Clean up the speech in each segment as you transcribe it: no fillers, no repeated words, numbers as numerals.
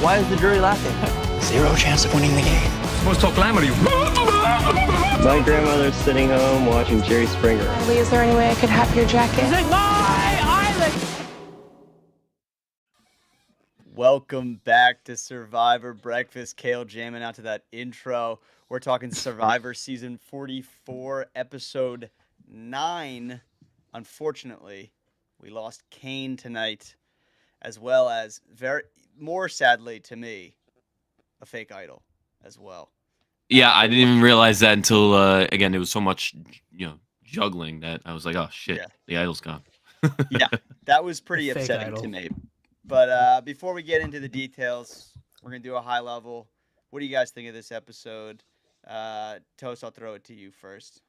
Why is the jury laughing? Zero chance of winning the game. Supposed to talk glamour to you. My grandmother's sitting home watching Jerry Springer. Lee, is there any way I could have your jacket? Welcome back to Survivor Breakfast. Kale jamming out to that intro. We're talking Survivor Season 44, Episode 9. Unfortunately, we lost Kane tonight, as well as, more sadly to me, a fake idol as well. Yeah, I didn't even realize that until, again, it was so much, juggling that I was like, oh, shit, Yeah. The idol's gone. Yeah, that was pretty Fake upsetting idol. to me. But before we get into the details, we're going to do a high level. What do you guys think of this episode? Toast, I'll throw it to you first.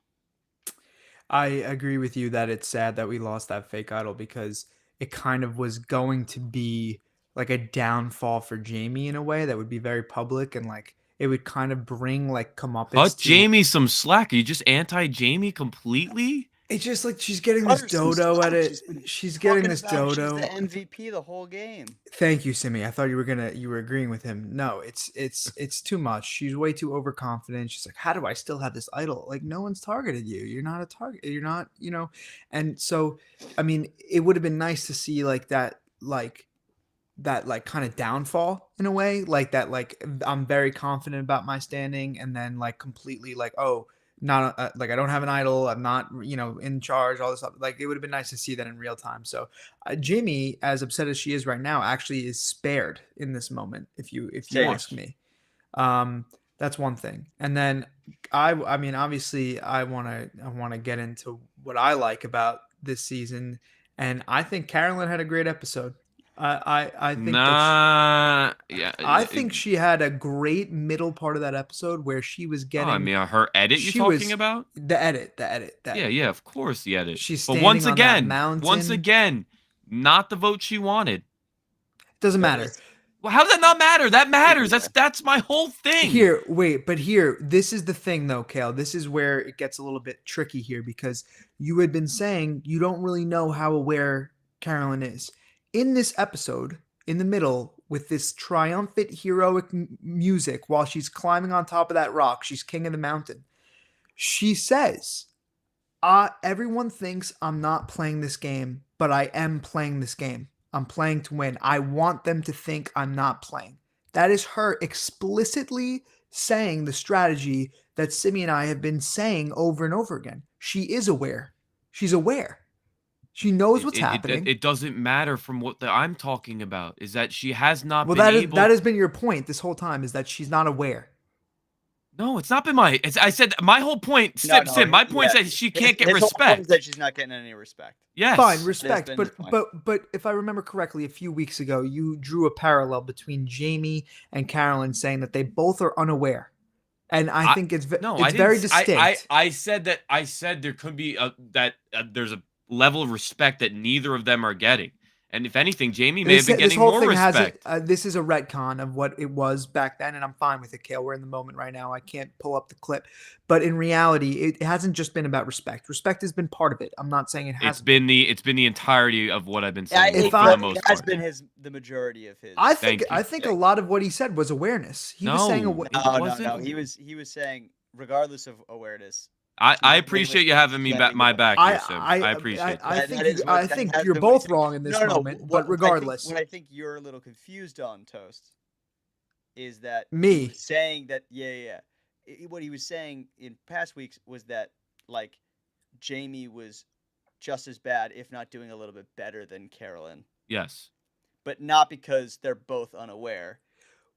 I agree with you that it's sad that we lost that fake idol because it kind of was going to be like a downfall for Jamie in a way that would be very public and like it would kind of bring like comeuppance. Cut Jamie some slack. Are you just anti-Jamie completely? It's just like she's getting this dodo at it. She's getting this dodo. She's the MVP the whole game. Thank you, Simi. I thought you were agreeing with him. No, it's too much. She's way too overconfident. She's like, how do I still have this idol? Like, no one's targeted you. You're not a target. You're not, And so, I mean, it would have been nice to see that kind of downfall in a way, like that. Like, I'm very confident about my standing, and then like completely like, oh. Not like I don't have an idol. I'm not, in charge, all this stuff. Like it would have been nice to see that in real time. So Jamie, as upset as she is right now, actually is spared in this moment. If you ask me, that's one thing. And then I mean, obviously I want to get into what I like about this season. And I think Carolyn had a great episode. I think I think she had a great middle part of that episode where she was getting. Her edit you're talking about? The edit. Yeah, of course the edit. She's but standing once on again, that mountain. not the vote she wanted. Doesn't matter. Well, how does that not matter? That matters. That's my whole thing. This is the thing though, Kale. This is where it gets a little bit tricky here because you had been saying you don't really know how aware Carolyn is. In this episode, in the middle, with this triumphant, heroic music, while she's climbing on top of that rock, she's king of the mountain. She says, everyone thinks I'm not playing this game, but I am playing this game. I'm playing to win. I want them to think I'm not playing. That is her explicitly saying the strategy that Simi and I have been saying over and over again. She is aware. She's aware. She knows what's happening. It doesn't matter from what I'm talking about. Is that she has not been able... that has been your point this whole time, is that she's not aware. No, it's not been I said my whole point, Sim, my point is that she can't get respect. Whole point is that she's not getting any respect. Yes. Fine, respect. But if I remember correctly, a few weeks ago, you drew a parallel between Jamie and Carolyn saying that they both are unaware. And I think it's very distinct. I said there could be there's a level of respect that neither of them are getting, and if anything, Jamie may have been getting more respect. This is a retcon of what it was back then, and I'm fine with it, Kale. We're in the moment right now. I can't pull up the clip, but in reality, it hasn't just been about respect. Respect has been part of it. I'm not saying it hasn't. It's been the entirety of what I've been saying. It has been the majority of his. I think a lot of what he said was awareness. He was saying no. He was saying regardless of awareness. I appreciate you having me my back here, Sim. I appreciate that. I think you're both wrong in this moment, but regardless. What I think you're a little confused on, Toast, is that me saying that what he was saying in past weeks was that like Jamie was just as bad, if not doing a little bit better than Carolyn. Yes. But not because they're both unaware.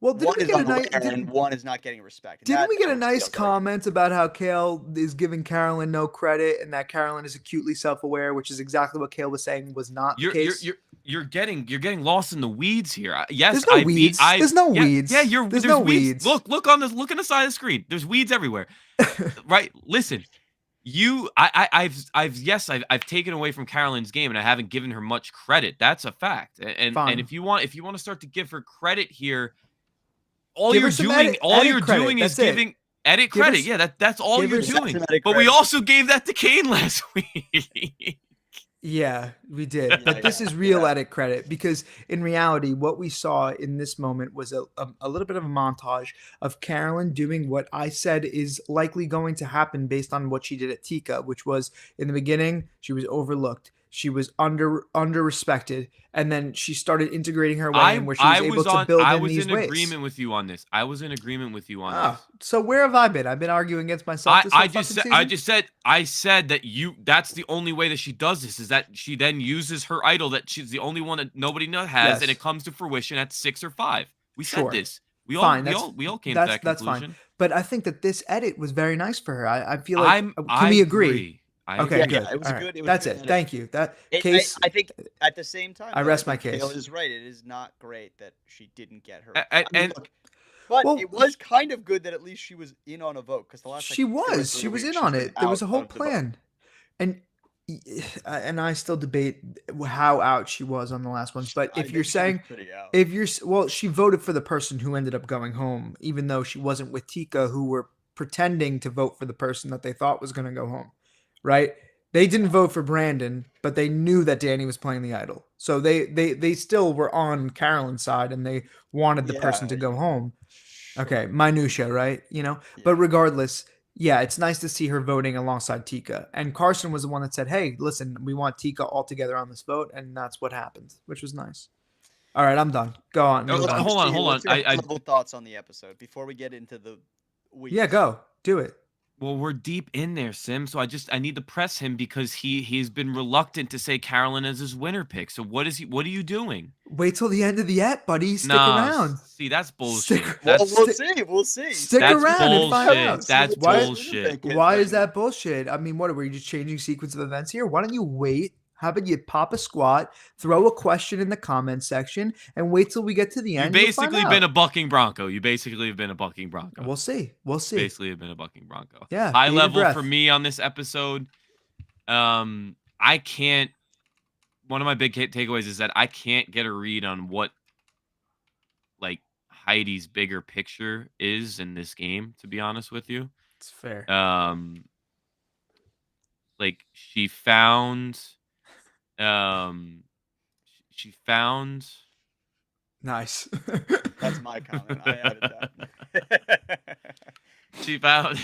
Well, one is not getting respect. Didn't we get a nice comment about how Kale is giving Carolyn no credit and that Carolyn is acutely self-aware, which is exactly what Kale was saying was not the case? You're getting lost in the weeds here. Yes, there's no weeds. There's no weeds. Yeah, there's no weeds. Look on the side of the screen. There's weeds everywhere. Right? Listen. I've taken away from Carolyn's game and I haven't given her much credit. That's a fact. And if you want to start to give her credit here, all you're doing is giving edit credit. That's all you're doing. But we also gave that to Kane last week. Yeah, we did. But this is real edit credit because in reality, what we saw in this moment was a little bit of a montage of Carolyn doing what I said is likely going to happen based on what she did at Tika, which was in the beginning, she was overlooked. She was under respected, and then she started integrating her way in where she was able to build in these ways. I was in agreement with you on this. I was in agreement with you on this. So where have I been? I've been arguing against myself. I said that that's the only way that she does this is that she then uses her idol that she's the only one that nobody has, and it comes to fruition at 6 or 5. We said this. We all came to that conclusion. That's fine. But I think that this edit was very nice for her. I feel like can we agree? Okay, good. It was good. That's it. Thank you. I think at the same time, I rest my case. Kale is right. It is not great that she didn't get her. But it was kind of good that at least she was in on a vote because the last she was in on it. There was a whole plan, and I still debate how out she was on the last ones. But if you're saying she voted for the person who ended up going home, even though she wasn't with Tika, who were pretending to vote for the person that they thought was going to go home. Right? They didn't vote for Brandon, but they knew that Danny was playing the idol. So they still were on Carolyn's side and they wanted the person to go home. Okay, minutia, right? But regardless, it's nice to see her voting alongside Tika. And Carson was the one that said, "Hey, listen, we want Tika all together on this vote," and that's what happened, which was nice. All right, I'm done. Go on. Hold on. I thoughts on the episode before we get into the weeks. Yeah, go. Do it. Well, we're deep in there, Sim. So I need to press him because he's been reluctant to say Carolyn as his winner pick. So what are you doing? Wait till the end of the ep, buddy. Stick around. See, that's bullshit. We'll see. Stick around and find out. That's bullshit. Why is that bullshit? I mean, what are we just changing sequence of events here? Why don't you wait? How about you pop a squat, throw a question in the comment section, and wait till we get to the end? You've basically been a bucking Bronco. You basically have been a bucking Bronco. We'll see. Basically have been a bucking Bronco. Yeah. High level for me on this episode. I can't. One of my big takeaways is that I can't get a read on what like Heidi's bigger picture is in this game. To be honest with you, it's fair. Like she found. She found. Nice. That's my comment. I added that.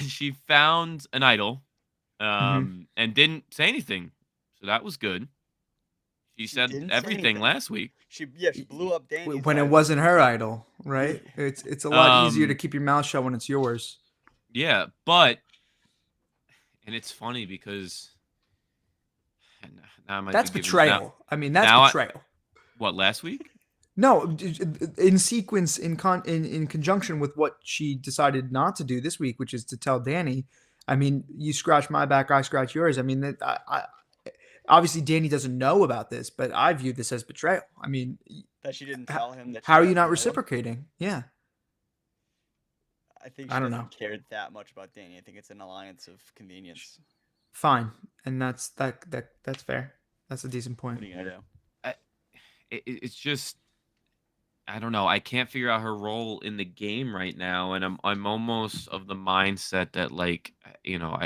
She found an idol, and didn't say anything, so that was good. She said everything last week. She blew up Danny when it wasn't her idol, right? It's a lot easier to keep your mouth shut when it's yours. Yeah, and it's funny because. That's betrayal. That's betrayal. What, last week? No, in sequence, in conjunction with what she decided not to do this week, which is to tell Danny. I mean, you scratch my back, I scratch yours. I mean, obviously Danny doesn't know about this, but I view this as betrayal. I mean, that she didn't tell him. How are you not reciprocating? Yeah. I think she doesn't care that much about Danny. I think it's an alliance of convenience. Fine, and that's fair. That's a decent point. What are you gonna do? It's just I don't know. I can't figure out her role in the game right now, and I'm almost of the mindset that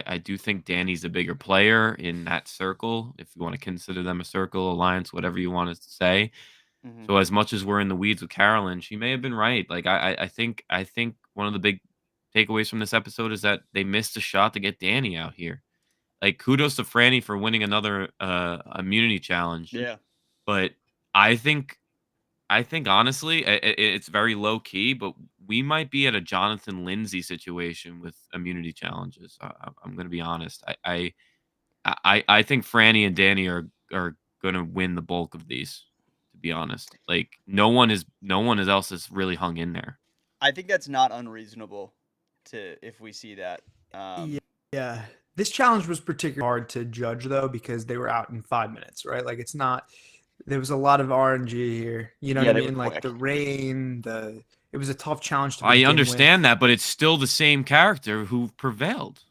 I do think Danny's a bigger player in that circle, if you want to consider them a circle, alliance, whatever you want to say. Mm-hmm. So as much as we're in the weeds with Carolyn, she may have been right. Like I think one of the big takeaways from this episode is that they missed a shot to get Danny out here. Like, kudos to Franny for winning another immunity challenge. Yeah. But I think honestly, it's very low key, but we might be at a Jonathan Lindsay situation with immunity challenges. I'm going to be honest. I think Franny and Danny are going to win the bulk of these, to be honest. Like, no one else is really hung in there. I think that's not unreasonable if we see that. Yeah. This challenge was particularly hard to judge, though, because they were out in 5 minutes, right? Like, it's not – there was a lot of RNG here. You know what I mean? Like, the rain, it was a tough challenge to begin I understand that, but it's still the same character who prevailed.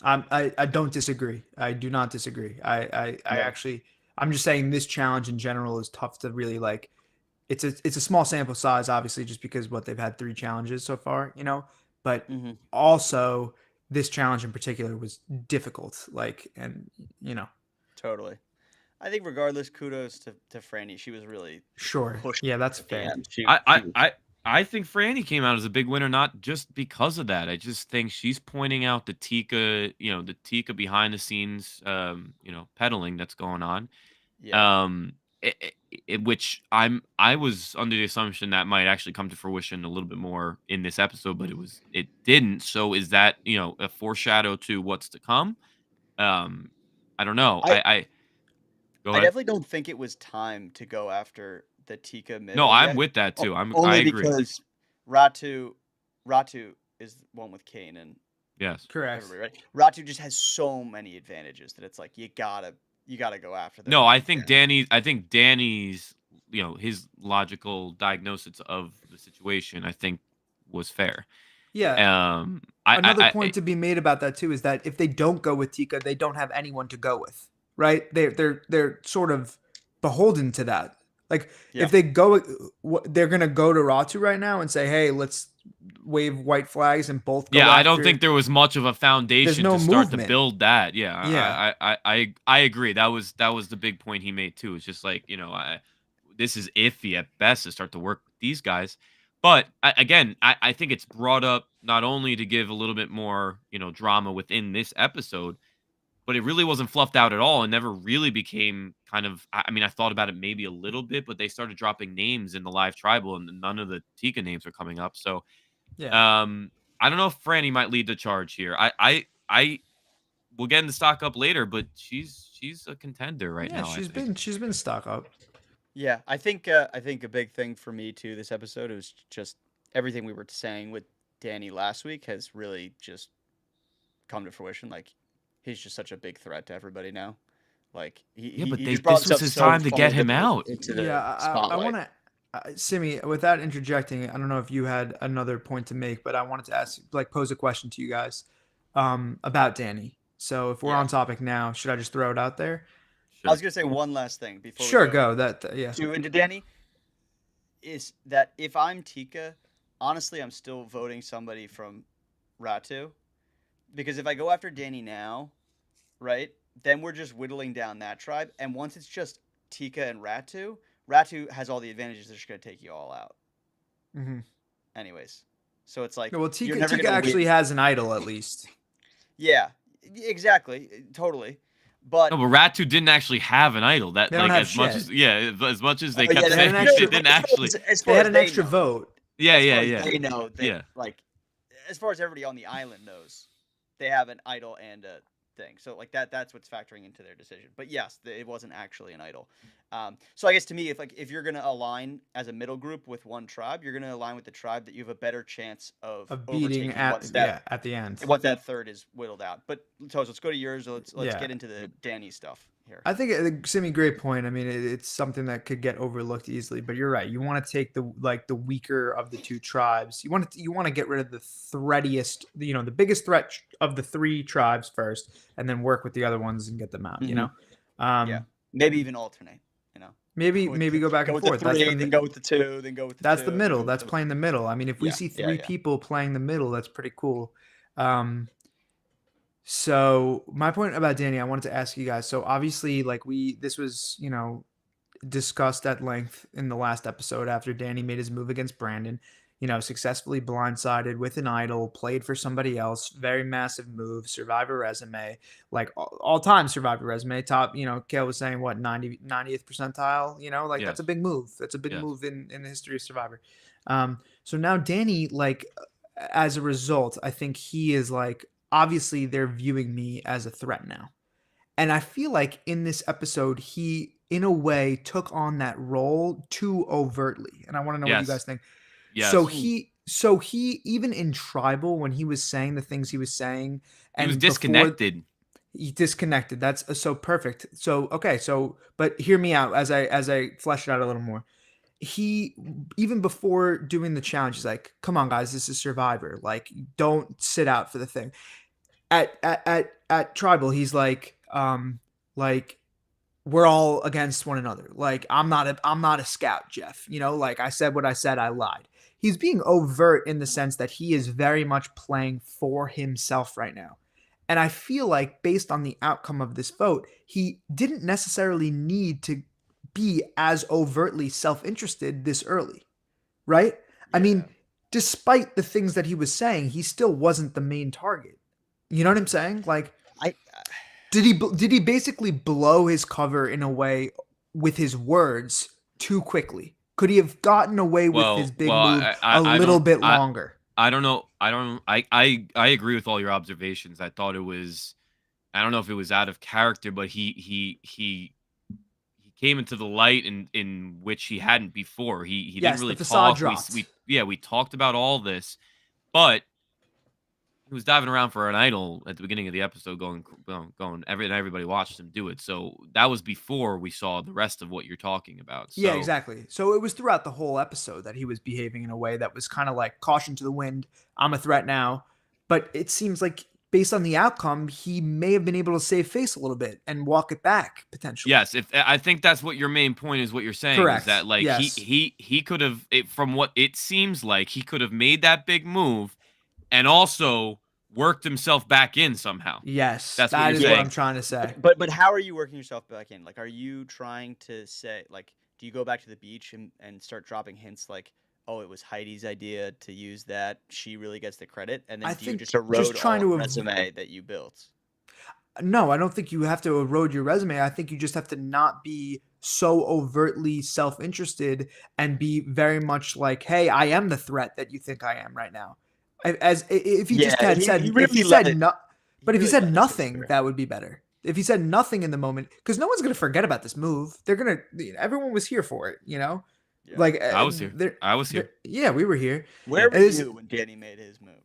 I don't disagree. I do not disagree. I actually – I'm just saying this challenge in general is tough to really, like – it's a small sample size, obviously, just because they've had 3 challenges so far, you know? But also – this challenge in particular was difficult, totally. I think regardless, kudos to Franny. She was really sure. pushed Yeah, that's at the fair. end. I think Franny came out as a big winner, not just because of that. I just think she's pointing out the Tika, the Tika behind the scenes, peddling that's going on. Yeah. Which I was under the assumption that might actually come to fruition a little bit more in this episode, but it didn't. So is that a foreshadow to what's to come? I don't know. I definitely don't think it was time to go after the Tika middle. No, I'm with that too. I agree. Because Ratu is the one with Kane and yes, correct. Right? Ratu just has so many advantages that it's like you gotta go after them. No, I think Danny's his logical diagnosis of the situation, I think, was fair. Yeah. Another point to be made about that too is that if they don't go with Tika, they don't have anyone to go with, right? They're sort of beholden to that. Like if they go, they're gonna go to Ratu right now and say, "Hey, let's wave white flags and both." Go I don't think there was much of a foundation to start to build that. I agree. That was the big point he made too. It's just like this is iffy at best to start to work with these guys. But again, I think it's brought up not only to give a little bit more drama within this episode, but it really wasn't fluffed out at all and never really became kind of, I thought about it maybe a little bit, but they started dropping names in the live tribal and none of the Tika names are coming up. So, I don't know if Franny might lead the charge here. We'll get into stock up later, but she's a contender right now. She's been stock up. Yeah, I think a big thing for me too this episode was just everything we were saying with Danny last week has really just come to fruition. Like he's just such a big threat to everybody now. Like this was his time to get him out. I want to, Simi, without interjecting, I don't know if you had another point to make, but I wanted to pose a question to you guys about Danny. So if we're on topic now, should I just throw it out there? Sure. I was gonna say one last thing before. Sure, go. Into Danny is that if I'm Tika, honestly, I'm still voting somebody from Ratu, because if I go after Danny now, right, then we're just whittling down that tribe, and once it's just Tika and Ratu has all the advantages. They're just gonna take you all out. Mm-hmm. Anyways, so it's like Tika actually has an idol at least. Yeah, exactly, totally. But Ratu didn't actually have an idol. That as much as they kept saying they didn't actually. They had an extra vote. Yeah. They know that, as far as everybody on the island knows, they have an idol and a thing. So that's what's factoring into their decision. But yes, it wasn't actually an idol. So I guess to me, if you're gonna align as a middle group with one tribe, you're gonna align with the tribe that you have a better chance of beating at the end. What that third is whittled out. But Toes, let's go to yours. Let's get into the Danny stuff here. I think Simi, great point. I mean, it's something that could get overlooked easily. But you're right. You want to take the weaker of the two tribes. You want to get rid of the threatiest, the biggest threat of the three tribes first, and then work with the other ones and get them out. Mm-hmm. Maybe even alternate. Maybe go back and forth. Then go with the two. Then go with the that's two. The middle. That's playing the middle. I mean, if we see three people playing the middle, that's pretty cool. So my point about Danny, I wanted to ask you guys. So obviously, this was discussed at length in the last episode after Danny made his move against Brandon. Successfully blindsided with an idol, played for somebody else, very massive move, Survivor resume, all-time Survivor resume, top, Kale was saying, what, 90th percentile, That's a big move. That's a big move in the history of Survivor. So now Danny, as a result, I think he is obviously they're viewing me as a threat now. And I feel like in this episode, he, in a way, took on that role too overtly. And I want to know what you guys think. Yes. So he even in tribal when he was saying the things he was saying, and he was disconnected. He disconnected. That's so perfect. So okay. But hear me out as I flesh it out a little more. He even before doing the challenge, he's like, "Come on, guys, this is Survivor. Don't sit out for the thing." At tribal, he's like, we're all against one another. I'm not a scout, Jeff. I said what I said. I lied. He's being overt in the sense that he is very much playing for himself right now. And I feel like based on the outcome of this vote, he didn't necessarily need to be as overtly self-interested this early, right? I mean, despite the things that he was saying, he still wasn't the main target. You know what I'm saying? Like, did he basically blow his cover in a way with his words too quickly? Could he have gotten away with his big move a little bit longer? I don't know. I agree with all your observations. I thought it was, I don't know if it was out of character, but he came into the light in which he hadn't before. He didn't really talk. We talked about all this, but he was diving around for an idol at the beginning of the episode, going everybody watched him do it. So that was before we saw the rest of what you're talking about. So, yeah, exactly. So it was throughout the whole episode that he was behaving in a way that was kind of like caution to the wind. I'm a threat now. But it seems like based on the outcome, he may have been able to save face a little bit and walk it back potentially. Yes, if I think that's what your main point is. What you're saying Correct. Is that like Yes. he could have, from what it seems like, he could have made that big move and also worked himself back in somehow. Yes, That's that what is you're what saying. I'm trying to say. But how are you working yourself back in? Like, are you trying to say, like, do you go back to the beach and start dropping hints like, oh, it was Heidi's idea to use that, she really gets the credit, and then I do you think just erode just trying all to the resume that you built? No, I don't think you have to erode your resume. I think you just have to not be so overtly self-interested and be very much like, hey, I am the threat that you think I am right now. As if he just had said, if he said no, but if he said nothing, that would be better. If he said nothing in the moment, because no one's gonna forget about this move. They're gonna, everyone was here for it, you know. Yeah. Like I was here. I was here. Yeah, we were here. Where were you when Danny made his move?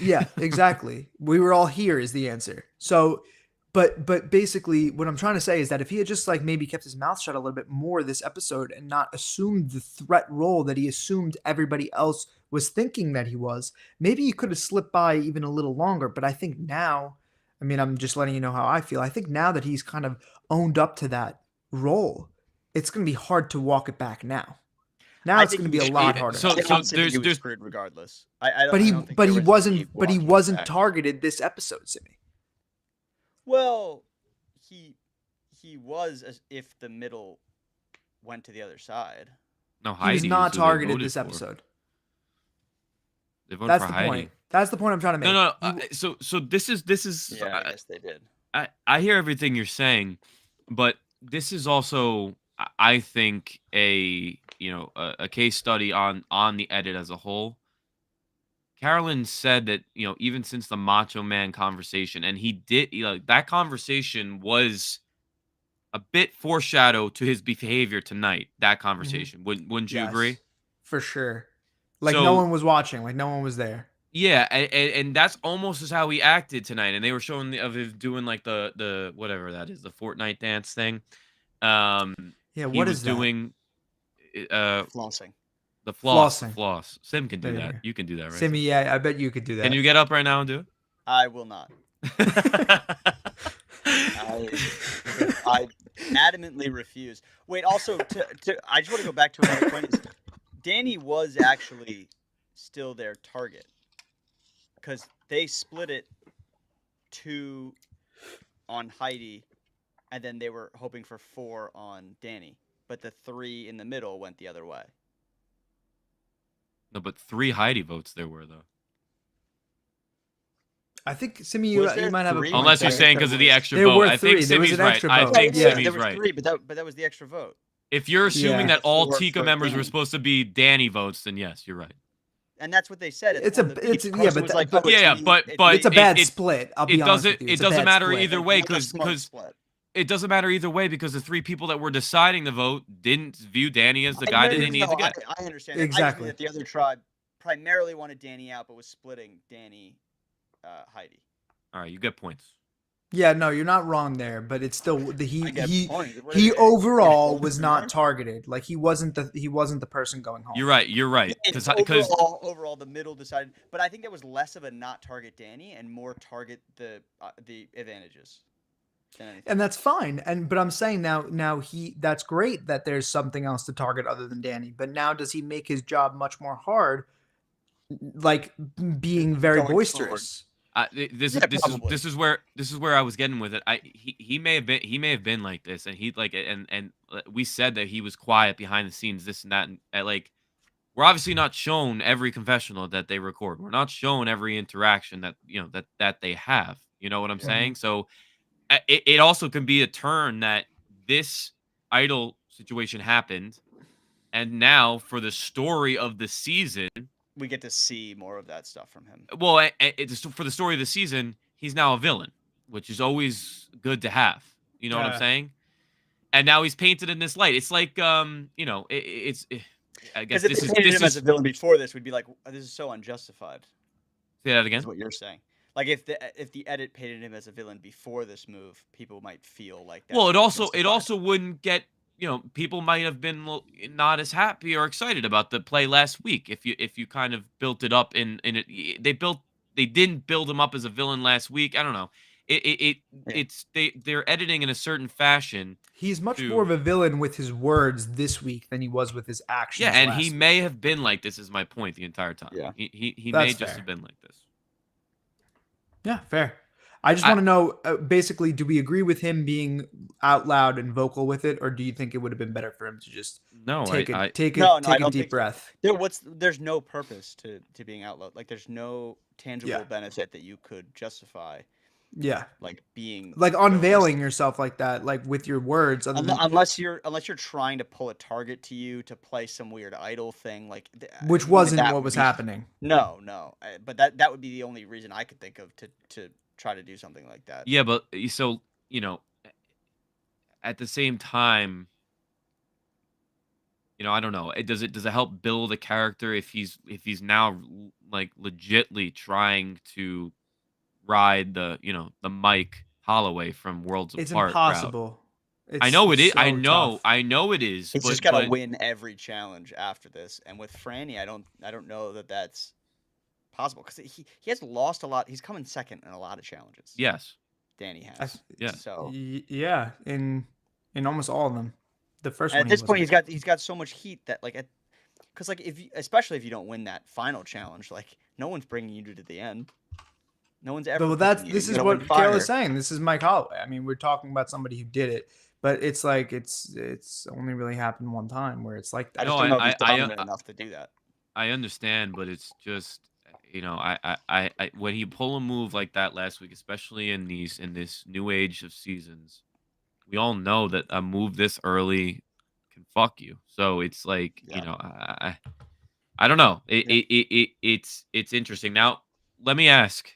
Yeah, exactly. We were all here is the answer. So, but basically what I'm trying to say is that if he had just like maybe kept his mouth shut a little bit more this episode and not assumed the threat role that he assumed everybody else was thinking that he was, maybe he could have slipped by even a little longer. But I think now, I mean, I'm just letting you know how I feel. I think now that he's kind of owned up to that role, it's going to be hard to walk it back now. Now it's going to be a lot harder. So there's screwed regardless. But he wasn't targeted this episode, Simi. Well, he was as if the middle went to the other side. No, He was not targeted this episode. That's the point. That's the point I'm trying to make. No. So this is. Yeah, I guess they did. I hear everything you're saying, but this is also, I think, a case study on the edit as a whole. Carolyn said that, even since the Macho Man conversation, and he did, that conversation was a bit foreshadow to his behavior tonight. That conversation, wouldn't you agree? For sure. Like no one was watching, like no one was there. Yeah, and that's almost as how he acted tonight. And they were showing of him doing like the whatever that is, the Fortnite dance thing. Yeah, what is doing? Flossing. The floss. Sim can do that. You can do that, right? Simi, yeah, I bet you could do that. Can you get up right now and do it? I will not. I adamantly refuse. Wait, also, I just want to go back to another point. Danny was actually still their target because they split it 2 on Heidi, and then they were hoping for 4 on Danny. But the 3 in the middle went the other way. No, but 3 Heidi votes there were, though. I think, Simi, you might have a point. Unless you're saying because of the extra vote. I think Simi's right. I think Simi's right. 3, but that was the extra vote. If you're assuming that all Tika members were supposed to be Danny votes, then yes, you're right. And that's what they said. But it's a bad split. I'll be honest with you. It doesn't matter either way because it doesn't matter either way because the 3 people that were deciding the vote didn't view Danny as the guy that they needed to get. I understand exactly that the other tribe primarily wanted Danny out, but was splitting Danny, Heidi. All right, you get points. Yeah, no, you're not wrong there, but it's still he overall was not targeted. Like he wasn't the person going home. You're right. Because overall the middle decided, but I think that was less of a not target Danny and more target the advantages. And that's fine. But I'm saying now that's great that there's something else to target other than Danny. But now does he make his job much more hard, like being very boisterous? This is where I was getting with it. He may have been like this, and and we said that he was quiet behind the scenes, this and that, and like we're obviously not shown every confessional that they record. We're not shown every interaction that that they have. You know what I'm saying? So it also can be a turn that this idol situation happened, and now for the story of the season, we get to see more of that stuff from him. Well, for the story of the season, he's now a villain, which is always good to have. You know what I'm saying? And now he's painted in this light. It's like, I guess this is him as a villain before this, we'd be like, this is so unjustified. Say that again. Is what you're saying. Like if the edit painted him as a villain before this move, people might feel like that. Well, it also wouldn't get. People might have been not as happy or excited about the play last week if you kind of built it up in it. They didn't build him up as a villain last week. I don't know. They're editing in a certain fashion. He's much more of a villain with his words this week than he was with his actions. Yeah, and he may have been like this. Is my point the entire time. Yeah, he may just have been like this. Yeah, fair. I just want to know, basically, do we agree with him being out loud and vocal with it, or do you think it would have been better for him to just take a deep breath? There's no purpose to being out loud. Like, there's no tangible benefit that you could justify. Yeah, like being unveiling yourself like that, like with your words. Unless you're trying to pull a target to you to play some weird idol thing, like which wasn't what was happening. No, but that would be the only reason I could think of to try to do something like that. Yeah, but so at the same time, I don't know. Does it help build a character if he's now like legitly trying to ride the Mike Holloway from Worlds Apart? It's impossible. I know it is. So I know it is. He's just got to win every challenge after this. And with Frannie, I don't know that that's possible because he has lost a lot. He's come in second in a lot of challenges. Yes, Danny has. So in almost all of them. The first one. At this point, he's got so much heat that because especially if you don't win that final challenge, like no one's bringing you to the end. No one's ever. Well, this is what Kale is saying. This is Mike Holloway. I mean, we're talking about somebody who did it, but it's like it's only really happened one time where it's like that. I just don't know if he's dominant enough to do that. I understand, but it's just I when you pull a move like that last week, especially in this new age of seasons, we all know that a move this early can fuck you. So it's like I don't know. It's interesting. Now let me ask.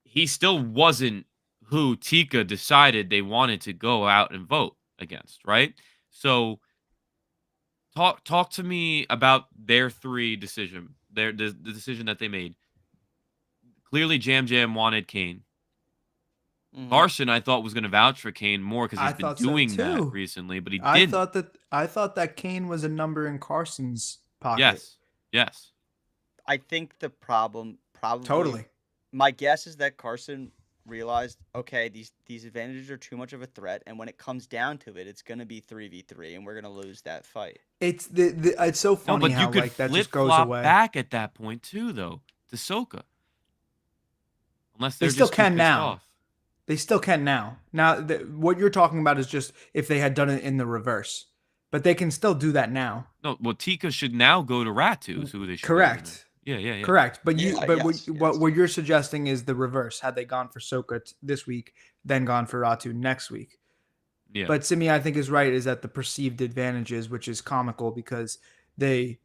He still wasn't who Tika decided they wanted to go out and vote against, right? So talk to me about their decision, the decision that they made. Clearly, Jam Jam wanted Kane. Mm-hmm. Carson, I thought, was going to vouch for Kane more because he's been doing that recently, but he didn't. I thought that Kane was a number in Carson's pocket. Yes. I think the problem probably totally. My guess is that Carson realized, okay, these advantages are too much of a threat, and when it comes down to it, it's going to be 3v3, and we're going to lose that fight. It's it's so funny but how you could that just goes away. Back at that point too, though, to Soka. Unless they still can now. They still can now. Now, what you're talking about is just if they had done it in the reverse, but they can still do that now. No, well, Tika should now go to Ratu, is who they should. Correct. Yeah. Correct. But what you're suggesting is the reverse. Had they gone for Soka this week, then gone for Ratu next week. Yeah. But Simi, I think, is right, is that the perceived advantages, which is comical because they,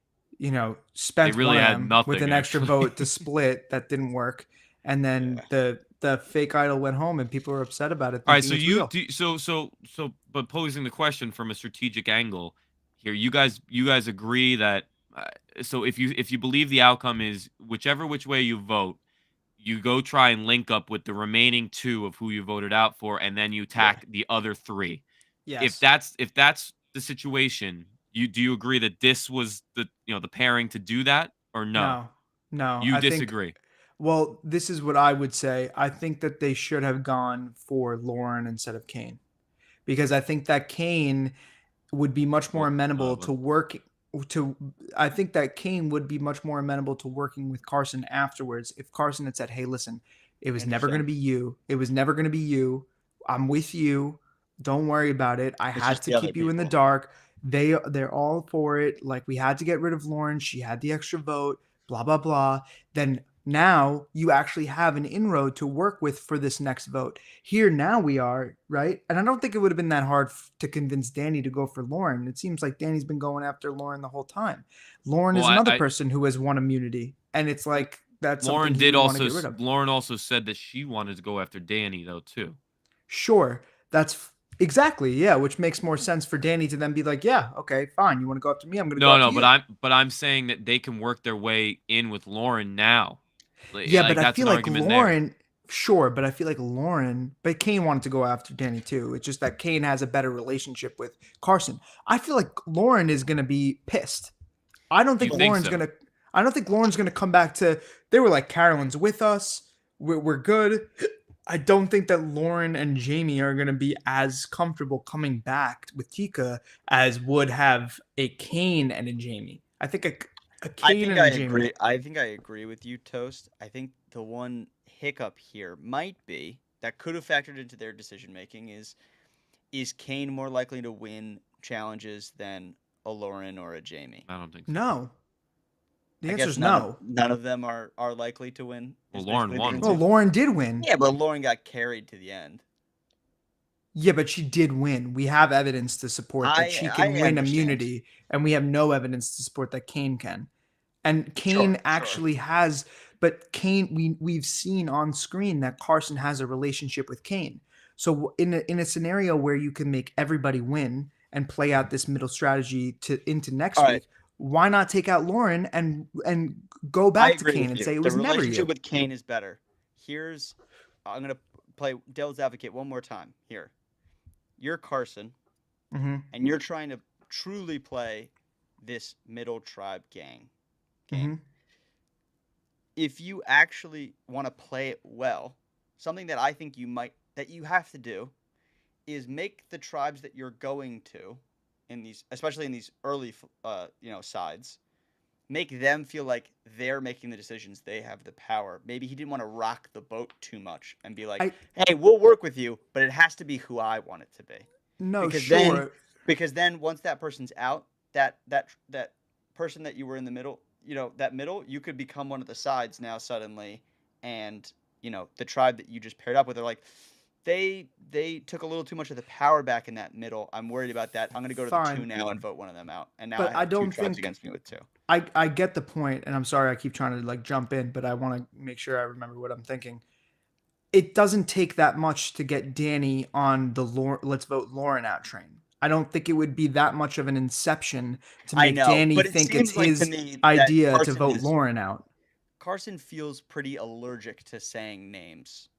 spent really had nothing, with an extra vote to split that didn't work. And then the fake idol went home and people were upset about it. All right. So but posing the question from a strategic angle here, you guys agree that, so if you believe the outcome is which way you vote, you go try and link up with the remaining two of who you voted out for, and then you attack the other three. Yes. If that's the situation, do you agree that this was the pairing to do that, or no? No. You disagree. Well, this is what I would say. I think that they should have gone for Lauren instead of Kane, because I think that Kane would be much more amenable to work I think that Kane would be much more amenable to working with Carson afterwards if Carson had said, "Hey, listen, it was never going to be you. It was never going to be you. I'm with you. Don't worry about it. I had to keep you in the dark. They're all for it. Like, we had to get rid of Lauren. She had the extra vote, blah, blah, blah." Then now you actually have an inroad to work with for this next vote. Here now we are, right? And I don't think it would have been that hard to convince Danny to go for Lauren. It seems like Danny's been going after Lauren the whole time. Lauren is another person who has won immunity. And it's like, that's Lauren Lauren also said that she wanted to go after Danny though too. Sure. That's exactly, yeah, which makes more sense for Danny to then be like, "Yeah, okay, fine. You want to go after me? I'm going to go after you." but I'm saying that they can work their way in with Lauren now. Yeah, but I feel like Lauren, sure, but I feel like but Kane wanted to go after Danny too. It's just that Kane has a better relationship with Carson. I feel like Lauren is going to be pissed. I don't think Lauren's going to come back to, they were like, "Carolyn's with us. We're good." I don't think that Lauren and Jamie are going to be as comfortable coming back with Tika as would have a Kane and a Jamie. I think a Kane and a Jamie. I think I agree with you, Toast. I think the one hiccup here might be that could have factored into their decision making is Kane more likely to win challenges than a Lauren or a Jamie? I don't think so. No. The answer is no. None of them are likely to win. Well, Lauren won. Well, Lauren did win. Yeah, but Lauren got carried to the end. Yeah, but she did win. We have evidence to support that she can win immunity, and we have no evidence to support that Kane can. And Kane actually has, but Kane, we've seen on screen that Carson has a relationship with Kane. So in a scenario where you can make everybody win and play out this middle strategy into next week, why not take out Lauren and go back to Kane and say it was never you? The relationship with Kane is better. I'm going to play devil's advocate one more time here. You're Carson, and you're trying to truly play this middle tribe gang. If you actually want to play it well, something that I think that you have to do is make the tribes that you're going to, especially in these early sides, make them feel like they're making the decisions, they have the power. Maybe he didn't want to rock the boat too much and be like, "Hey, we'll work with you, but it has to be who I want it to be." No, Because then once that person's out, that person that you were in the middle, you could become one of the sides now suddenly, and the tribe that you just paired up with are like, they took a little too much of the power back in that middle. I'm worried about that. I'm going to go to the 2 now and vote one of them out. And now I have 2 tribes against me with 2. I get the point, and I'm sorry I keep trying to jump in, but I want to make sure I remember what I'm thinking. It doesn't take that much to get Danny on the let's vote Lauren out train. I don't think it would be that much of an inception to make Danny think it's his idea to vote Lauren out. Carson feels pretty allergic to saying names.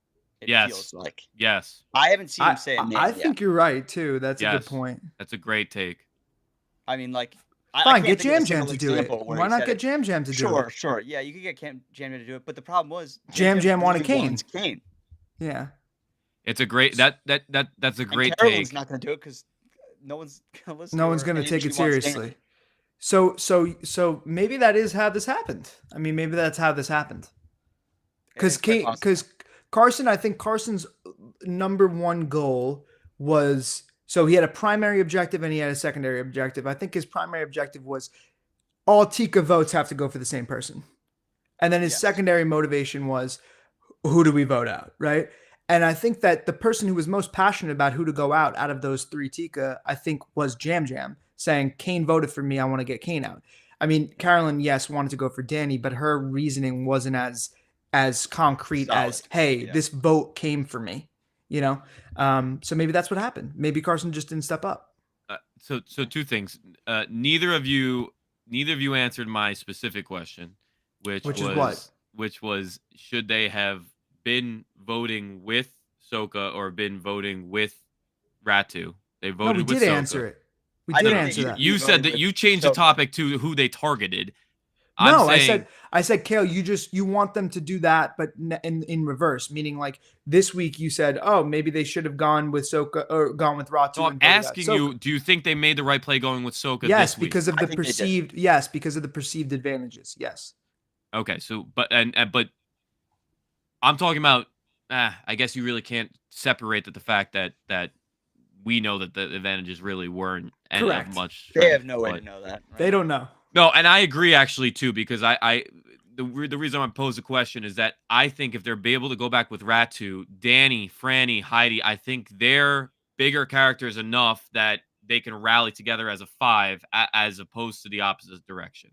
It feels like. Yes. I haven't seen him say a name I think you're right, too. That's a good point. That's a great take. I mean, fine, get Jam Jam to do it. Why not get Jam Jam to do it? Sure. Yeah, you could get Jam Jam to do it, but the problem was Jam Jam wanted Kane. Yeah. It's a great that's a great Carolyn's take. not going to do it because no one's going to listen. No one's going to take it seriously. So maybe that is how this happened. I mean, maybe that's how this happened. Because Carson, I think Carson's number one goal was, so he had a primary objective and he had a secondary objective. I think his primary objective was all Tika votes have to go for the same person. And then his secondary motivation was, who do we vote out, right? And I think that the person who was most passionate about who to go out of those 3 Tika, I think, was Jam Jam, saying, Kane voted for me, I want to get Kane out. I mean, Carolyn, yes, wanted to go for Danny, but her reasoning wasn't as concrete as, hey, this vote came for me, So maybe that's what happened. Maybe Carson just didn't step up. So 2 things. Neither of you answered my specific question, which was should they have been voting with Soka or been voting with Ratu? They voted with Soka. We did answer it. We did answer that. You said that you changed the topic to who they targeted. I said, Kale, you want them to do that, but in reverse, meaning like this week you said, oh, maybe they should have gone with Sokka or gone with Ratu. So I'm asking you, do you think they made the right play going with Sokka? Yes, this week? because of the perceived. Yes, because of the perceived advantages. Yes. Okay, so but I'm talking about. I guess you really can't separate the fact that we know that the advantages really weren't of much. They have no way to know that. Right? They don't know. No, and I agree actually too, because the reason I pose the question is that I think if they're able to go back with Ratu, Danny, Franny, Heidi, I think they're bigger characters enough that they can rally together as a 5 as opposed to the opposite direction.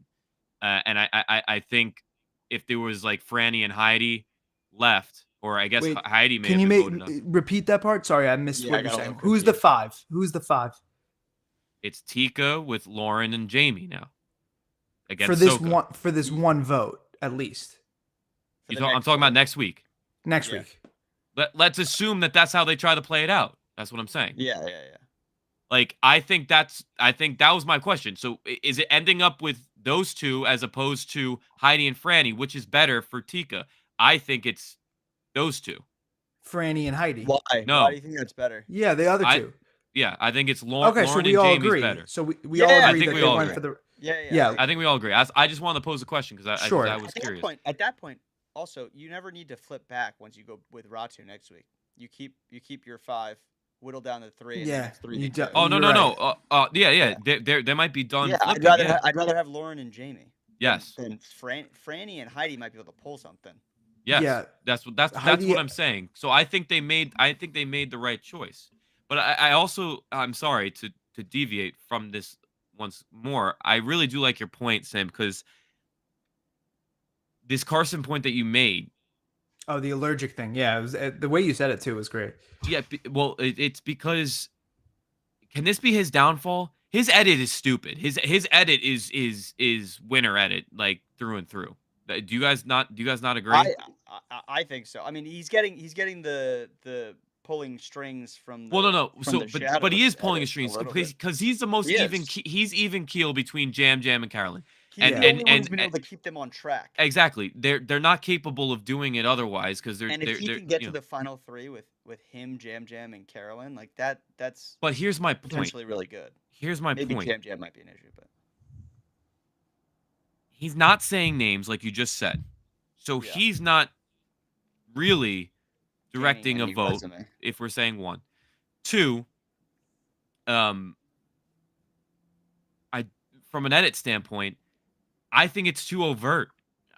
And I think if there was like Franny and Heidi left, or I guess Heidi may have been voted up. Repeat that part? Sorry, I missed what you're saying. Who's the 5? Who's the 5? It's Tika with Lauren and Jamie now. For this one vote, at least. I'm talking about next week. Next week. Let's assume that's how they try to play it out. That's what I'm saying. Yeah. Like I think that was my question. So is it ending up with those two as opposed to Heidi and Franny, which is better for Tika? I think it's those two. Franny and Heidi. Why? No. Why do you think that's better? Yeah, the other two. I think it's Lauren. Okay, so we and all Jamie's agree. better. So we all agree I think that we they all went agree. for the. Yeah. I think we all agree. I just wanted to pose a question because I was curious. At that point, also, you never need to flip back once you go with Ratu next week. You keep your 5, whittle down to 3. And Yeah. 3. No. Yeah. They might be done. Yeah, flipping, I'd rather have Lauren and Jamie. Yes. Than Franny and Heidi might be able to pull something. Yes. Yeah. That's Heidi, what I'm saying. So I think they made the right choice. But I'm sorry to deviate from this once more. I really do like your point, Sam, because this Carson point that you made. Oh, the allergic thing. Yeah, it was, the way you said it too was great. Yeah, well, it's because can this be his downfall? His edit is stupid. His edit is winner edit, like through and through. Do you guys not agree? I think so. I mean, he's getting the pulling strings from. No. So, but he is pulling strings because he's the most even. He's even keel between Jam and Carolyn. He's the only one who's been able to keep them on track. Exactly. They're not capable of doing it otherwise because they're. And if he can get to the final 3 with him, Jam, and Carolyn, like that's. But here's my point. Potentially really good. Here's my point. Maybe Jam might be an issue, but he's not saying names like you just said, so he's not really directing a vote. Resume. If we're saying 1, 2, from an edit standpoint, I think it's too overt.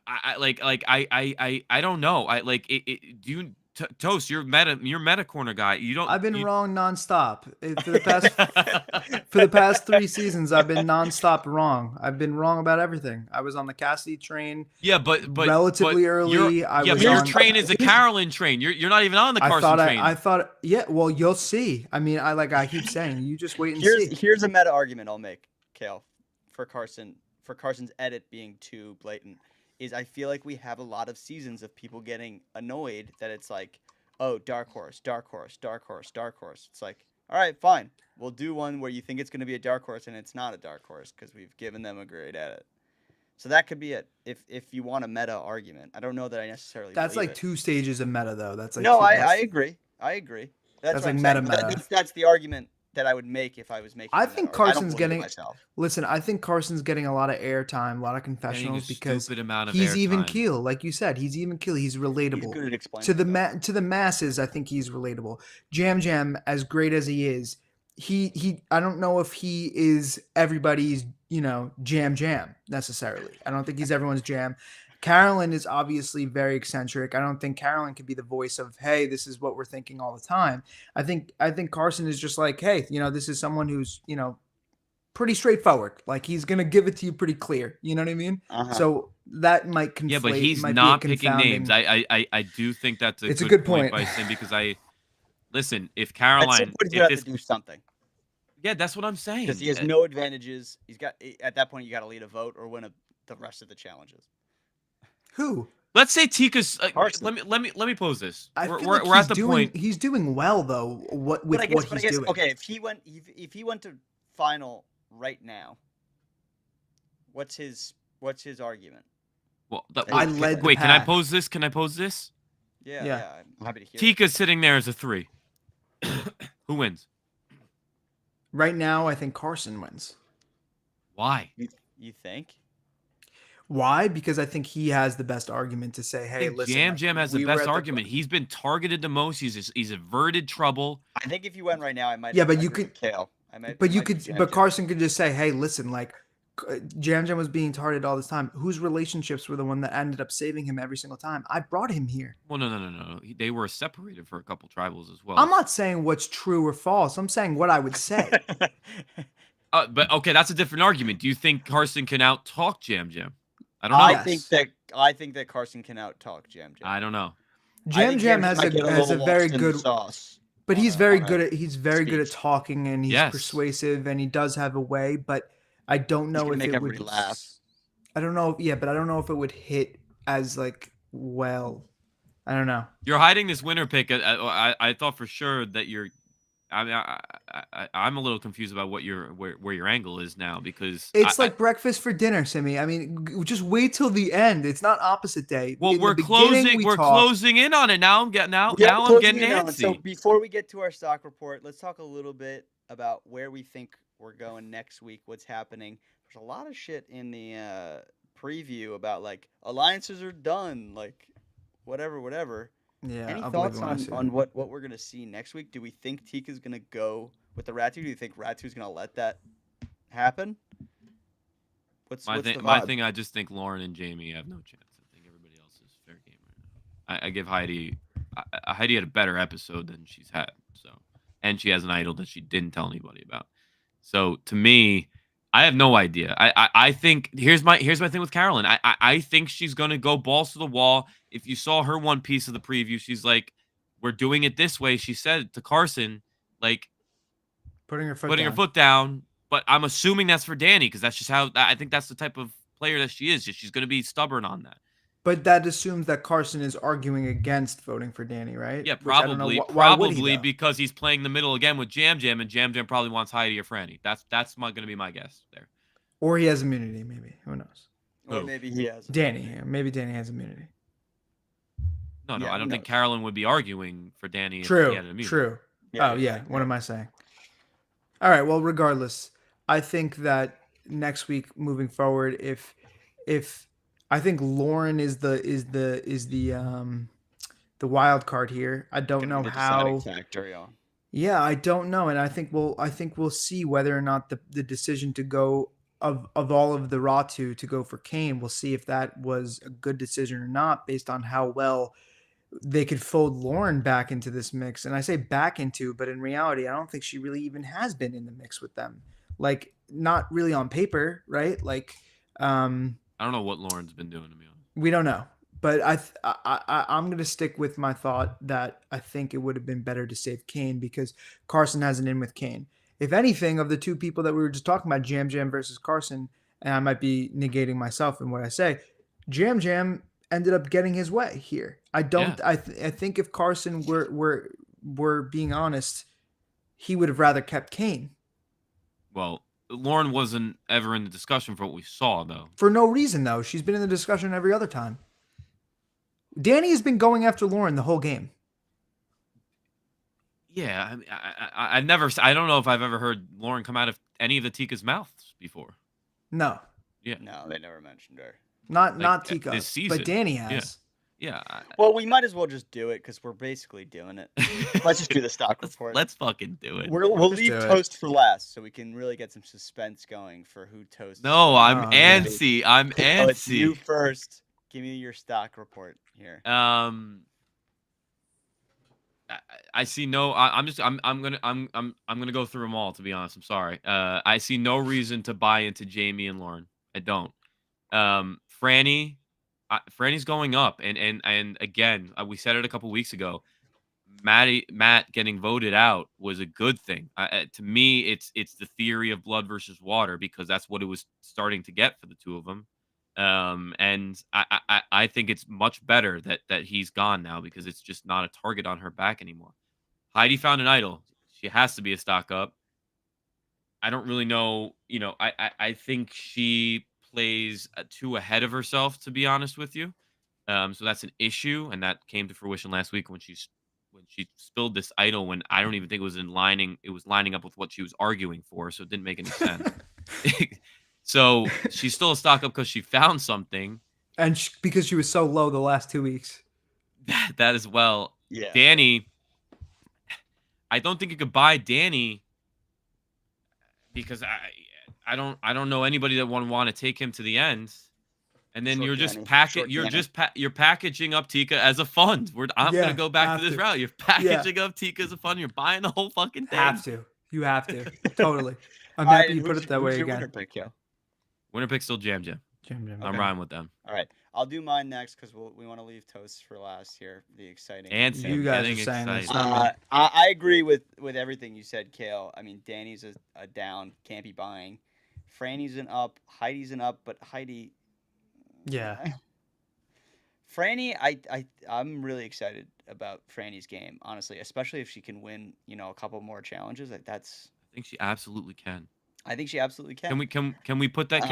I don't know. Do you Toast? You're meta corner guy. You don't. I've been wrong nonstop for the past 3 seasons. I've been nonstop wrong. I've been wrong about everything. I was on the Cassidy train. Yeah, but relatively early. Your train is a Carolyn train. You're not even on the Carson train. I thought. Yeah. Well, you'll see. I mean, I keep saying, you just wait and see. Here's a meta argument I'll make, Kale, for Carson's edit being too blatant. Is I feel like we have a lot of seasons of people getting annoyed that it's like, oh, dark horse. It's like, all right, fine. We'll do one where you think it's going to be a dark horse and it's not a dark horse because we've given them a great edit. So that could be it. If you want a meta argument, I don't know that I necessarily. That's like 2 stages of meta though. That's like I agree. That's like meta. That's the argument that I would make if I was making. I think Carson's getting. Listen, I think Carson's getting a lot of airtime, a lot of confessionals because he's even keel, like you said. He's even keel. He's relatable. He's good at explaining to the masses. I think he's relatable. Jam, as great as he is, he. I don't know if he is everybody's, Jam necessarily. I don't think he's everyone's Jam. Carolyn is obviously very eccentric. I don't think Carolyn could be the voice of, hey, this is what we're thinking all the time. I think Carson is just like, hey, this is someone who's, pretty straightforward. Like he's going to give it to you pretty clear. You know what I mean? Uh-huh. So that might conflate. Yeah, but he's not picking names. I do think that's a good point by Sim because listen, if Caroline he's going to have to do something. Yeah, that's what I'm saying. Because he has no advantages. At that point you got to lead a vote or win the rest of the challenges. Who? Let's say Tika's. Let me pose this. We're at the point. He's doing well though. What he's doing? Okay, if he went to final right now, what's his What's his argument? Well, I led the wait, can I pack. pose this? Can I pose this? Yeah. I'm happy to hear. Tika's sitting there as a 3. Who wins? Right now, I think Carson wins. Why? You think? Why? Because I think he has the best argument to say, "Hey, listen." Jam Jam has the we were best at argument. He's been targeted the most. He's averted trouble. I think if you went right now, I might. Yeah, but agree you with could- Kale. But you could, but Carson could just say, "Hey, listen, like, Jam Jam was being targeted all this time. Whose relationships were the one that ended up saving him every single time? I brought him here." Well, no. They were separated for a couple tribals as well. I'm not saying what's true or false. I'm saying what I would say. But okay, that's a different argument. Do you think Carson can out-talk Jam Jam? I don't know. I think that Carson can out-talk Jam Jam. I don't know. Jam Jam has a very good sauce. But he's very good at talking, and he's Yes. persuasive, and he does have a way. But I don't know if make it would everybody laugh. I don't know. Yeah, but I don't know if it would hit as like well. I don't know. You're hiding this winner pick. I thought for sure that you're. I mean, I'm a little confused about what where your angle is now because It's like breakfast for dinner, Simi. I mean, just wait till the end. It's not opposite day. Well, In the we're beginning, closing. we We're talk. closing in on it now. I'm getting I'm getting antsy. So before we get to our stock report, let's talk a little bit about where we think we're going next week. What's happening? There's a lot of shit in the preview about like alliances are done, like whatever. Yeah. Any I'll thoughts believe it when I see it. on what we're gonna see next week? Do we think Tika's gonna go with the Ratu? Do you think Ratu's gonna let that happen? What's My the thing, vibe? I just think Lauren and Jamie have no chance. I think everybody else is fair game right now. I give Heidi. Heidi had a better episode than she's had. So, and she has an idol that she didn't tell anybody about. So to me, I have no idea. I think here's my thing with Carolyn. I think she's gonna go balls to the wall. If you saw her one piece of the preview, she's like, "We're doing it this way." She said to Carson, like Putting her her foot down. But I'm assuming that's for Danny because that's just how I think that's the type of player that she is. She's gonna be stubborn on that. But that assumes that Carson is arguing against voting for Danny, right? Yeah, Which I don't know probably, why would he, probably though? because he's playing the middle again with Jam Jam, and Jam Jam probably wants Heidi or Franny. That's gonna be my guess there. Or he has immunity, maybe. Who knows? Or Who? maybe he has Danny. Yeah, maybe Danny has immunity. No, Yeah, I don't who think knows? Carolyn would be arguing for Danny if he True. had an immunity. True. Yeah, Oh yeah, yeah. What am I saying? All right. Well, regardless, I think that next week moving forward, if I think Lauren is the wild card here. I don't know how. Factor, yeah. Yeah, I don't know, and I think we'll see whether or not the decision to go of all of the Ratu to go for Kane. We'll see if that was a good decision or not, based on how well they could fold Lauren back into this mix. And I say back into, but in reality, I don't think she really even has been in the mix with them. Like, not really on paper, right? Like, I don't know what Lauren's been doing, to be honest. we don't know. But I'm going to stick with my thought that I think it would have been better to save Kane because Carson has an in with Kane. If anything, of the two people that we were just talking about, Jam Jam versus Carson, and I might be negating myself in what I say, Jam Jam ended up getting his way here. I don't. Yeah. I think if Carson were being honest, he would have rather kept Kane. Well, Lauren wasn't ever in the discussion for what we saw, though. For no reason, though. She's been in the discussion every other time. Danny has been going after Lauren the whole game. Yeah, I mean, I don't know if I've ever heard Lauren come out of any of the Tika's mouths before. No. Yeah. No, they never mentioned her. Not Tika, this season. but Danny has. Yeah. Well, we might as well just do it because we're basically doing it. Let's just do the stock report. Let's fucking do it. We'll leave toast for last so we can really get some suspense going for who toasts. No, I'm antsy. I'm antsy. It's you first. Give me your stock report here. I see no. I'm gonna go through them all. To be honest, I'm sorry. I see no reason to buy into Jamie and Lauren. I don't. Franny's going up, and again, we said it a couple weeks ago. Matt getting voted out was a good thing. To me, it's the theory of blood versus water because that's what it was starting to get for the two of them. And I think it's much better that he's gone now because it's just not a target on her back anymore. Heidi found an idol. She has to be a stock up. I don't really know. I think she plays too ahead of herself, to be honest with you. So that's an issue, and that came to fruition last week when she spilled this idol when I don't even think it was lining up with what she was arguing for, so it didn't make any sense. So she's still a stock up because she found something. And because she was so low the last 2 weeks. That as well. Yeah. Danny, I don't think you could buy Danny because I don't know anybody that would want to take him to the end. And then you're just packaging up Tika as a fund. I'm gonna go back to this route. You're packaging up Tika as a fund. You're buying the whole fucking thing. You have to. Totally. I'm happy you put it that way again. Winner pick, yo? Winner pick still Jam. I'm riding with them. All right, I'll do mine next because we want to leave Toast for last here. The exciting. And you guys are saying excited. I agree with everything you said, Kale. I mean, Danny's a down, can't be buying. Franny's an up, Heidi's an up, but Heidi. Yeah. Franny, I'm really excited about Franny's game, honestly, especially if she can win, a couple more challenges. I think she absolutely can. I think she absolutely can. Can we put that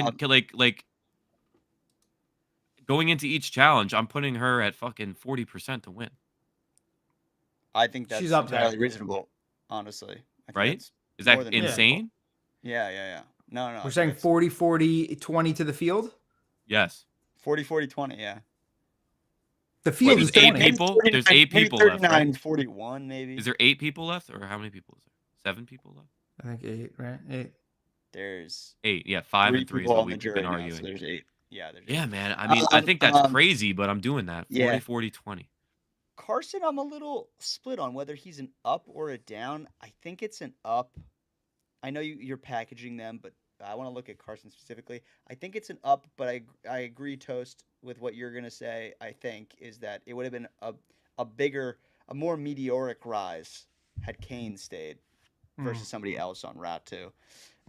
like going into each challenge? I'm putting her at fucking 40% to win. I think that's she's up entirely there. reasonable, honestly. Right? Is that insane? Yeah. No. We're saying 40, 40, 20 to the field? Yes. 40, 40, 20, yeah. The field is 8 people. There's 8 people left. 39, 41, maybe. Is there 8 people left, or how many people is there? 7 people left. I think 8, right? 8. There's 8. Yeah, 5 and 3 is what we've been arguing. So there's 8. Yeah, there's 8. Yeah, man. I mean, I think that's crazy, but I'm doing that. 40, 40, 20. Carson, I'm a little split on whether he's an up or a down. I think it's an up. I know you're packaging them, but I want to look at Carson specifically. I think it's an up, but I agree, Toast, with what you're going to say, I think, is that it would have been a more meteoric rise had Kane stayed versus somebody else on Route 2.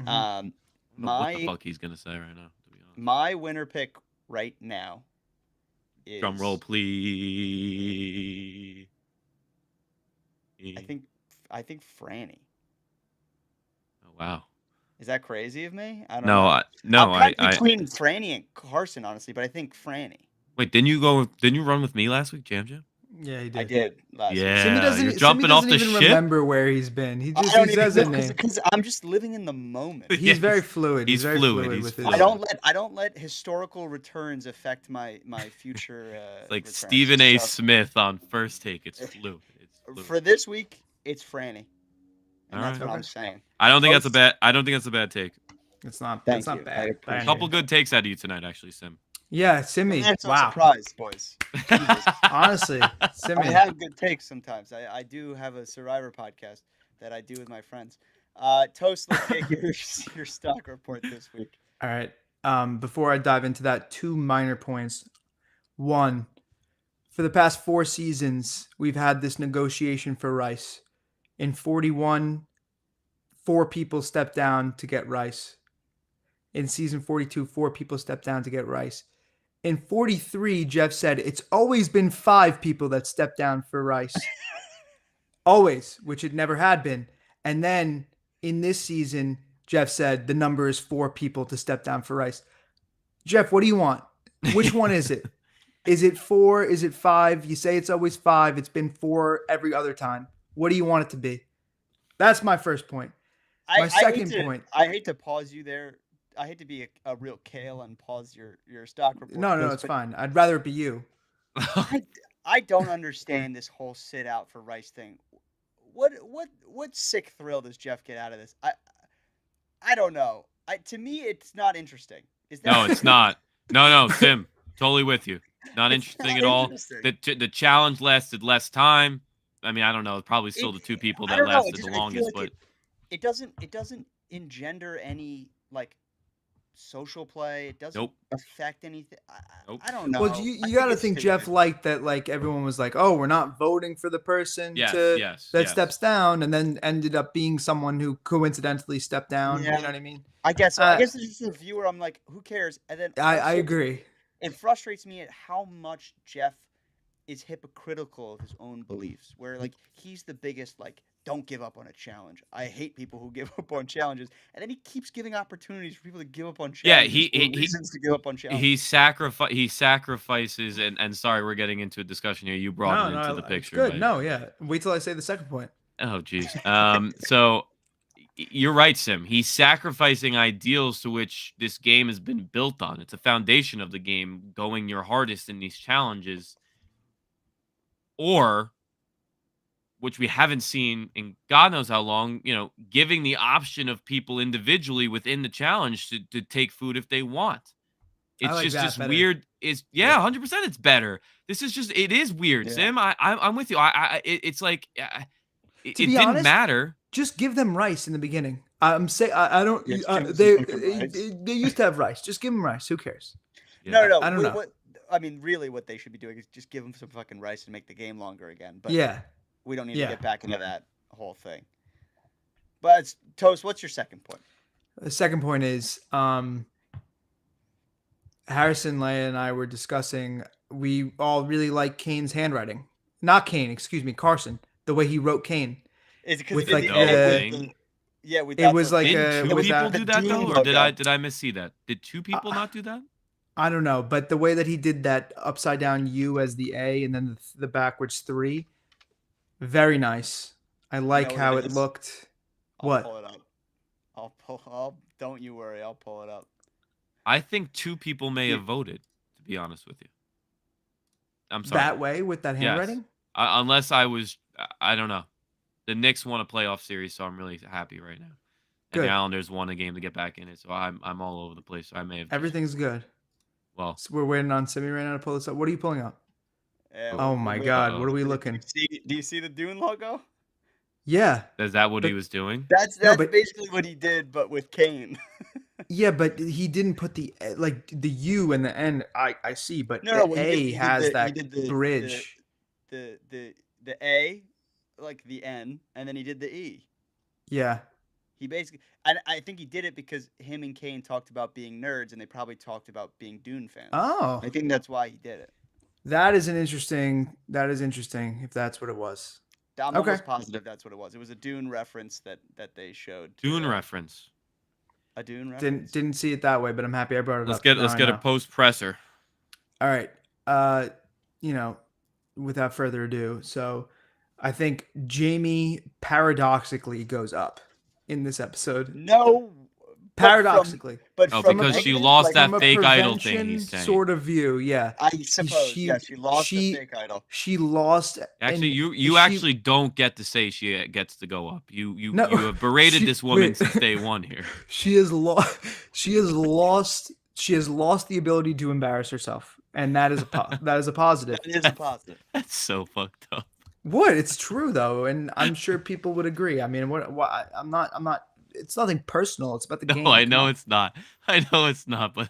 What the fuck he's going to say right now, to be honest. My winner pick right now is... Drum roll, please. I think Franny. Oh, wow. Is that crazy of me? I don't know. I'm between Franny and Carson, honestly, but I think Franny. Wait, didn't you run with me last week, Jam? Yeah, he did. I did last week. You're jumping off the ship. Remember where he's been. He says it because I'm just living in the moment. He's very fluid. He's very fluid. With his... I don't let historical returns affect my future. It's like returns. Stephen A. Smith on First Take. It's fluid. For this week, it's Franny. And All that's right. what I'm saying. I don't think that's a bad take. It's not. Thank it's not you. bad. A couple good takes out of you tonight, actually, Sim. Yeah, Simmy. That's a wow. surprise, boys. Honestly, Simmy. I have good takes sometimes. I do have a Survivor podcast that I do with my friends. Toast, let's get your stock report this week. All right. Before I dive into that, 2 minor points. 1, for the past 4 seasons, we've had this negotiation for Rice. In 41, 4 people stepped down to get Rice. In season 42, 4 people stepped down to get Rice. In 43, Jeff said it's always been 5 people that stepped down for Rice. Always, which it never had been. And then in this season, Jeff said the number is 4 people to step down for Rice. Jeff, what do you want? Which one is it? Is it 4? Is it 5? You say it's always 5. It's been 4 every other time. What do you want it to be? That's my first point. My second point. I hate to pause you there. I hate to be a real Kale and pause your stock report. No, it's fine. I'd rather it be you. I don't understand this whole sit out for Rice thing. What sick thrill does Jeff get out of this? I don't know. To me, it's not interesting. No, it's not. No, Sim, totally with you. Not interesting at all. The challenge lasted less time. I mean, I don't know. Probably still the 2 people that lasted the longest, but it doesn't engender any like social play. It doesn't affect anything. I don't know. Well, you got to think Jeff liked that. Like everyone was like, "Oh, we're not voting for the person that steps down," and then ended up being someone who coincidentally stepped down. Yeah. You know what I mean? I guess as just a viewer, I'm like, who cares? And then I agree. It frustrates me at how much Jeff is hypocritical of his own beliefs. Where like he's the biggest like don't give up on a challenge. I hate people who give up on challenges. And then he keeps giving opportunities for people to give up on challenges. Yeah, reasons to give up on challenges. He sacrifices, and sorry, we're getting into a discussion here. You brought it into the picture. Good. But... No, yeah. Wait till I say the second point. Oh, geez. So you're right, Sim. He's sacrificing ideals to which this game has been built on. It's a foundation of the game, going your hardest in these challenges, or, which we haven't seen in God knows how long, giving the option of people individually within the challenge to take food if they want. It's like just better. weird. 100% it's better. This is just, it is weird, Sim. I'm with you. It's like, it didn't matter. Just give them rice in the beginning. I'm saying I don't. Yes, they used to have rice. Just give them rice. Who cares? Yeah. No. I don't know. I mean, really, what they should be doing is just give them some fucking rice and make the game longer again. But Yeah. we don't need to get back into that whole thing. But Toast, what's your second point? The second point is Harrison, Leia, and I were discussing. We all really like Kane's handwriting. Not Kane, excuse me, Carson. The way he wrote Kane. Is it because With, he like, did it was like Did two with people that, do that though, or did I missee that? Did two people not do that? I don't know, but the way that he did that upside down U as the A and then the backwards 3, very nice. I like how it looked. I'll pull it up. Don't you worry, I'll pull it up. I think two people may have voted, to be honest with you. I'm sorry. That way with that handwriting? Yes. Unless I don't know. The Knicks won a playoff series, so I'm really happy right now. And Good. the Islanders won a game to get back in it, so I'm all over the place. So I may have. Everything's good. Well, So we're waiting on Simi right now to pull this up. What are you pulling up? Yeah, Oh my God, what are we looking? Do you see the Dune logo? Yeah. is that what he was doing? That's but- basically what he did, but with Kane. Yeah, but he didn't put the the U and the N. I see, but No, the well, A has that bridge. The A, like the N, and then he did the E. Yeah. He basically, and I think he did it because him and Kane talked about being nerds, and they probably talked about being Dune fans. Oh, I think that's why he did it. that is interesting. If that's what it was. I'm Okay. almost positive that's what it was. It was a Dune reference that they showed. Dune reference. A Dune reference. Didn't see it that way, but I'm happy I brought it Let's up. get Now I a know. post presser. All right. Without further ado, so I think Jamie paradoxically goes up in this episode. No. Paradoxically. But Oh, from because a, she lost that From a fake idol thing. prevention He's saying. sort of view, yeah. I suppose. she- She lost she- the fake idol. She lost. Actually, and you she- actually don't get to say she gets to go up. You No, have berated she- this woman wait. since day one here. She has lost. She has lost the ability to embarrass herself, and that is a positive. That is a positive. That's so fucked up. What? It's true though, and I'm sure people would agree. I mean, what? I'm not. It's nothing personal. It's about the game. No, I Come know on. it's not. I know it's not. But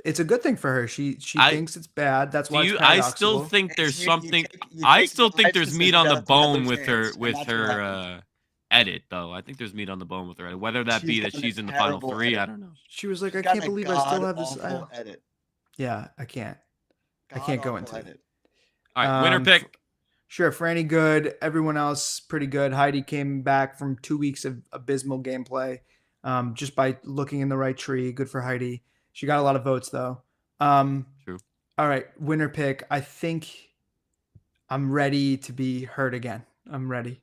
It's a good thing for her. She I- thinks it's bad. That's do why you, it's I still paradoxical. think there's You something. take I still think life there's meat decisions on the out of bone other with her fans, and that's what happens. edit though. I think there's meat on the bone with her edit. Whether that be She's that got she's a in the final terrible 3, I edit. don't know. She was like, I Got can't a believe I still have this. god-awful edit. Yeah, I can't. I can't go God-awful into it. edit. All right, winner pick. Sure, Franny good. Everyone else pretty good. Heidi came back from 2 weeks of abysmal gameplay, just by looking in the right tree. Good for Heidi. She got a lot of votes though. True. All right, winner pick. I think I'm ready to be heard again. I'm ready.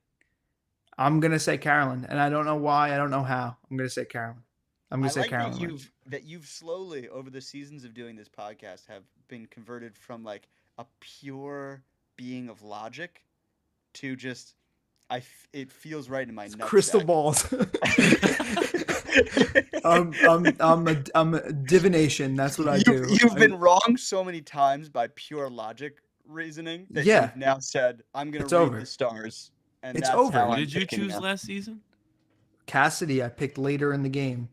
I'm gonna say Carolyn, and I don't know why. I don't know how. I'm gonna say Carolyn. I'm gonna I say like Carolyn. that you've slowly over the seasons of doing this podcast have been converted from like a pure being of logic to just it feels right in my nutsack. Crystal balls. I'm a divination. That's what I do. You've been wrong so many times by pure logic reasoning that Yeah. you've now said I'm gonna It's read over. the stars. And It's that's over. how Who I'm did you picking choose now. last season? Cassidy. I picked later in the game.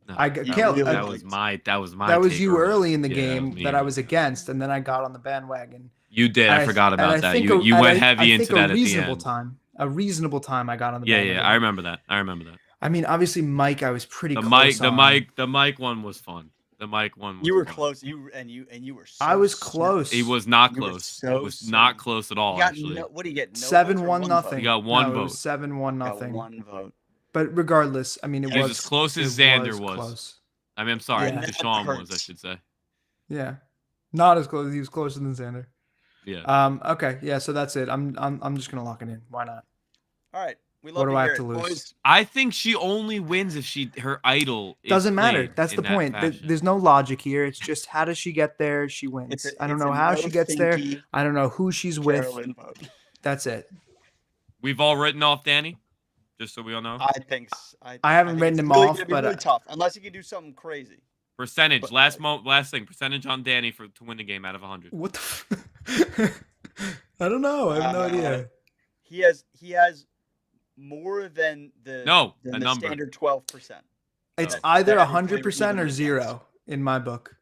No, I that, can't- was, I- that was my That was take you earlier. early in the Yeah, game me. that I was against, and then I got on the bandwagon. You did. And I forgot and about that. think You and went I heavy into think that at the reasonable end. time. A reasonable time I got on the Yeah, bandwagon. yeah, I remember that. I remember that. I mean, obviously Mike, I was pretty The close mic, on. the mic one was fun. The Mike one. You were fun. close. You were. So I was snug. close. He was not You were close. so it was snug. not close at all. You got Actually, what do you get? No 7-1 votes or nothing. You got one It vote. was 7-1 Got nothing. one vote. But regardless, I mean, it He was was as close as it Xander was. Close. I mean, I'm sorry, Yeah. Deshaun That was, I hurts. should say. Yeah, not as close. He was closer than Xander. Yeah. Okay. Yeah. So that's it. I'm just gonna lock it in. Why not? All right. We What love do to I hear have to it. lose? Boys, I think she only wins if her idol is Doesn't matter. played That's in the that point. fashion. There's no logic here. It's just how does she get there? She wins. I don't know how she gets there. I don't know who she's with. Carolyn vote. That's it. We've all written off Danny, just so we all know. I think I haven't think written it's him really off, gonna be but really tough unless you can do something crazy. Percentage. Last thing. Percentage on Danny to win the game out of 100. what the? I don't know. I have no idea. He has more than the a number. standard 12%. It's Oh. either That every 100% player or even zero in my book.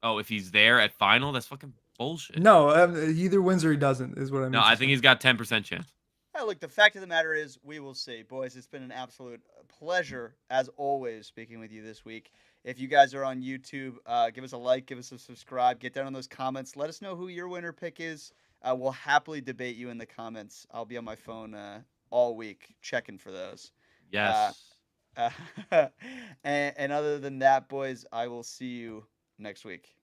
Oh, if he's there at final, that's fucking bullshit. No, he either wins or he doesn't. Is what I mean. No, I think he's got 10% chance. Hey, look, the fact of the matter is, we will see. Boys, it's been an absolute pleasure, as always, speaking with you this week. If you guys are on YouTube, give us a like, give us a subscribe, get down in those comments. Let us know who your winner pick is. We'll happily debate you in the comments. I'll be on my phone all week checking for those. Yes. And other than that, boys, I will see you next week.